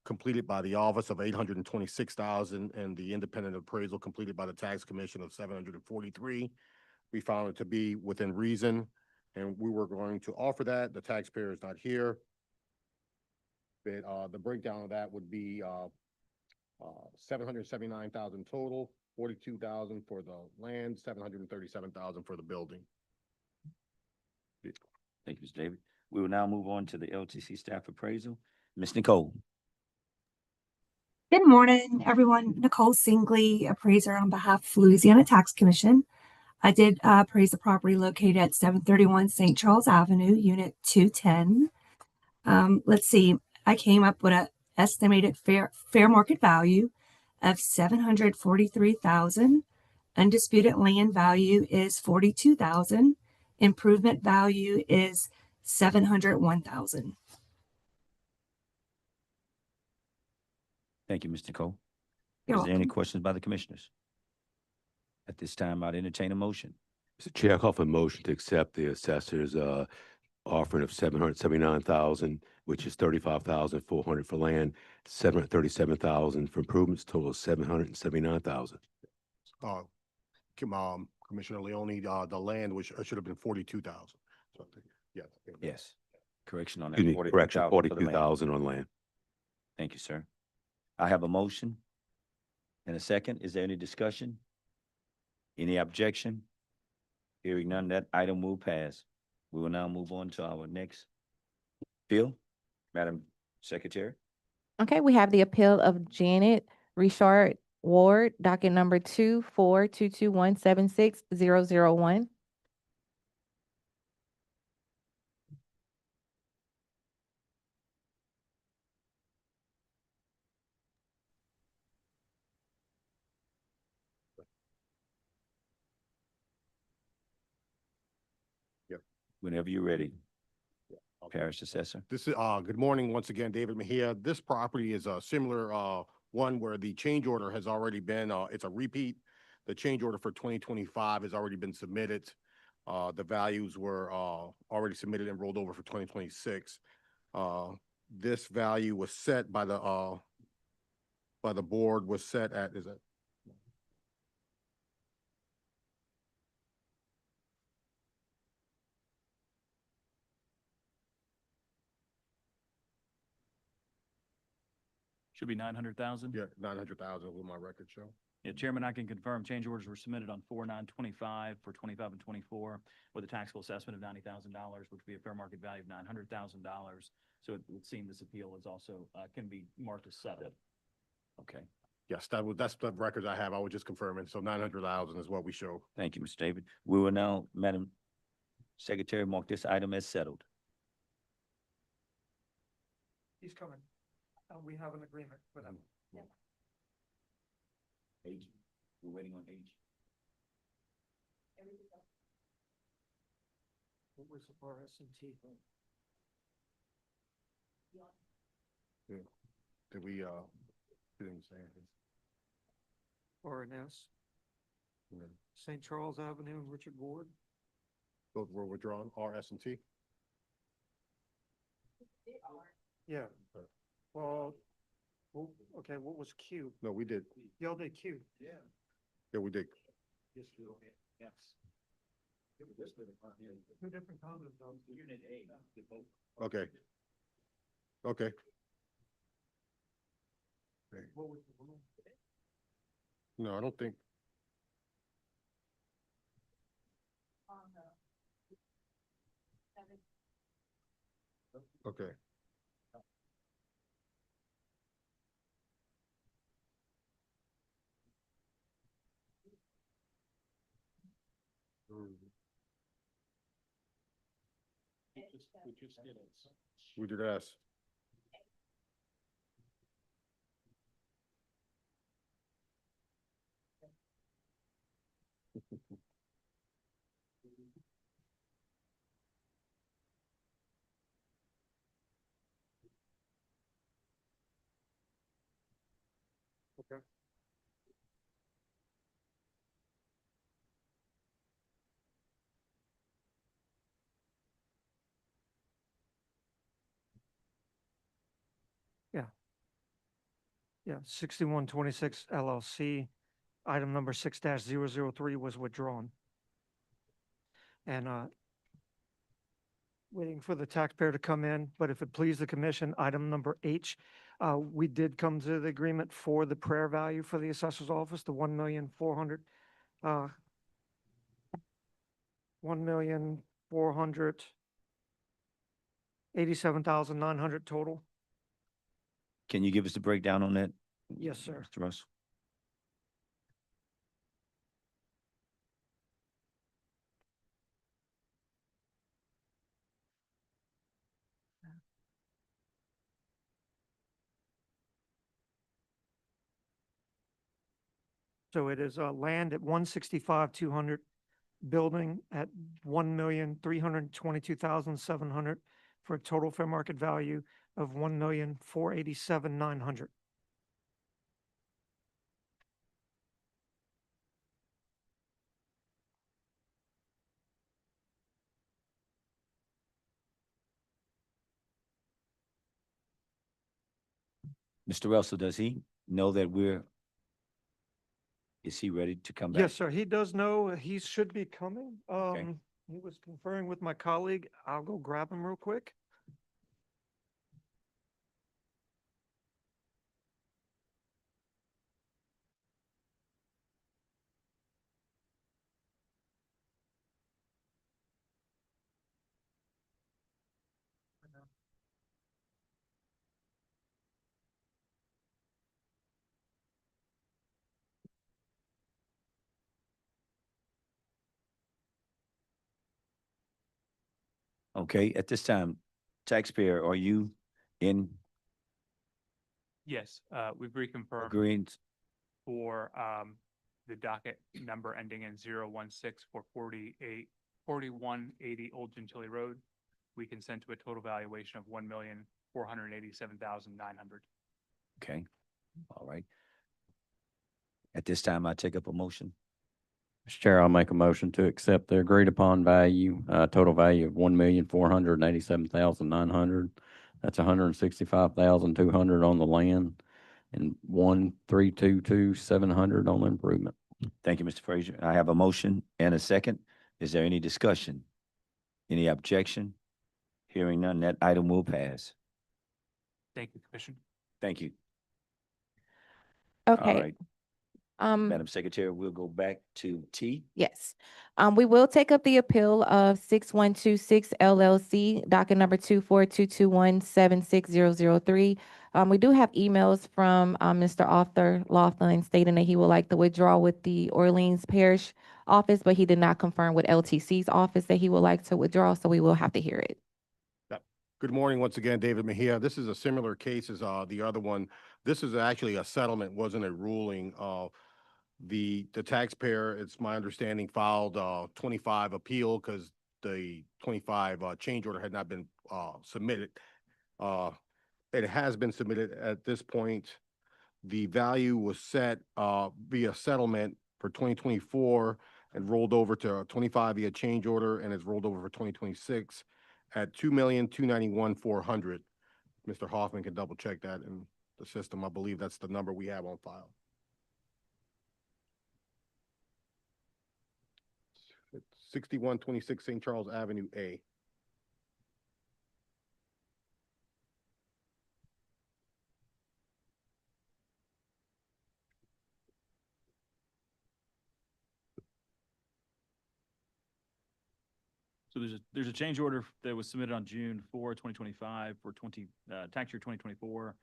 completed by the office of $826,000 and the independent appraisal completed by the tax commission of $743,000. We found it to be within reason, and we were going to offer that. The taxpayer is not here, but the breakdown of that would be $779,000 total, $42,000 for the land, $737,000 for the building. Thank you, Mr. David. We will now move on to the LTC staff appraisal. Ms. Nicole. Good morning, everyone. Nicole Singley, appraiser on behalf of Louisiana Tax Commission. I did appraise the property located at 731 St. Charles Avenue, Unit 210. Let's see, I came up with an estimated fair market value of $743,000. Undisputed land value is $42,000. Improvement value is $701,000. Thank you, Ms. Nicole. You're Is there any welcome. questions by the commissioners? At this time, I'd entertain a motion. Mr. Chair, I call for a motion to accept the assessor's offering of $779,000, which is $35,400 for land, $737,000 for improvements, total of $779,000. Commissioner Leone, the land which should have been 42,000. So, yes. Yes. Correction on that. Excuse me, correction, 42,000 for the land. 42,000 on land. Thank you, sir. I have a motion and a second. Is there any discussion? Any objection? Hearing none, that item will pass. We will now move on to our next bill. Madam Secretary. Okay, we have the appeal of Janet Richard Ward, docket number 24221760001. Whenever you're ready. Parish Assessor. This is, good morning, once again, David Mejia. This property is a similar, one where the change order has already been, it's a repeat. The change order for 2025 has already been submitted. The values were, already submitted and rolled over for 2026. This value was set by the board was set at, is that? Should be 900,000. Yeah, 900,000 will my record show. Yeah, Chairman, I can confirm change orders were submitted on 4/9/25 for 25 and 24 with a taxable assessment of $90,000, which would be a fair market value of $900,000. So it would seem this appeal is also, can be marked as settled. Okay. Yes, that's the records I have. I was just confirming. So 900,000 is what we show. Thank you, Mr. David. We will now, Madam Secretary, mark this item as settled. He's coming. We have an agreement with him. H, we're waiting on H. What was the RS&T thing? Yeah. Did we, didn't say anything. RNS, Yeah. St. Charles Avenue and Richard Ward. Both were withdrawn, RS&T? Yeah. Well, okay, what was Q? No, we did. Y'all did Q. Yeah, we did. Yes. Two different comments on Unit A. Okay. Okay. what was the rule? No, I don't think. Okay. We did S. Okay. Yeah, 6126 LLC, item number 6-003 was withdrawn. And waiting for the taxpayer to come in, but if it please the commission, item number H, we did come to the agreement for the prayer value for the assessor's office, the 1,487,900 total. Can you give us the breakdown on that? Yes, sir. Mr. Russell? So it is land at 165,200, building at 1,322,700 for a total fair market value of 1,487,900. Mr. Russell, does he know that is he ready to come back? Yes, sir. He does know he should be coming. He was conferring with my colleague. I'll go grab him real quick. Okay, at this time, taxpayer, are you in Yes, we've reconfirmed agreement? for the docket number ending in 016 for 4180 Old Gentilly Road. We consent to a total valuation of 1,487,900. Okay, all right. At this time, I take up a motion. Mr. Chair, I'll make a motion to accept the agreed upon value, total value of 1,487,900. That's 165,200 on the land and 1,322,700 on the improvement. Thank you, Mr. Frazier. I have a motion and a second. Is there any discussion? Any objection? Hearing none, that item will pass. Thank you, Commissioner. Thank you. All Okay. right, Madam Secretary, we'll go back to T. Yes. We will take up the appeal of 6126 LLC, docket number 24221760003. We do have emails from Mr. Arthur Laughlin stating that he would like to withdraw with the Orleans Parish office, but he did not confirm with LTC's office that he would like to withdraw, so we will have to hear it. Good morning, once again, David Mejia. This is a similar case as the other one. This is actually a settlement, wasn't a ruling. The taxpayer, it's my understanding, filed 25 appeal because the 25 change order had not been submitted. It has been submitted at this point. The value was set via settlement for 2024 and rolled over to 25 via change order, and it's rolled over for 2026 at $2,291,400. Mr. Hoffman can double check that in the system. I believe that's the number we have on file. It's 6126 St. Charles Avenue A. So there's a change order that was submitted on June 4, 2025 for tax year 2024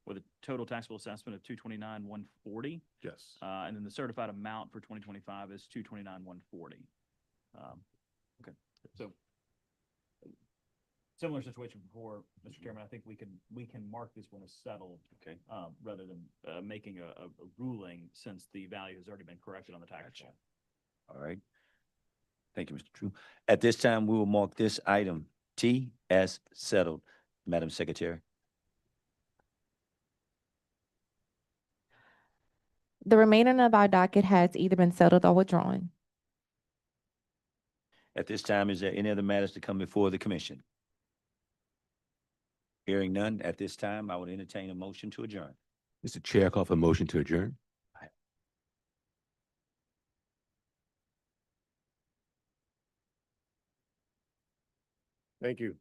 with a total taxable assessment of 229,140. Yes. And then the certified amount for 2025 is 229,140. Okay, so similar situation before, Mr. Chairman. I think we can mark this one as settled. Okay. Rather than making a ruling, since the value has already been corrected on the tax return. All right. Thank you, Mr. True. At this time, we will mark this item T as settled. Madam Secretary. The remainder of our docket has either been settled or withdrawn. At this time, is there any other matters to come before the commission? Hearing none, at this time, I would entertain a motion to adjourn. Mr. Chair, call for a motion to adjourn. Thank you.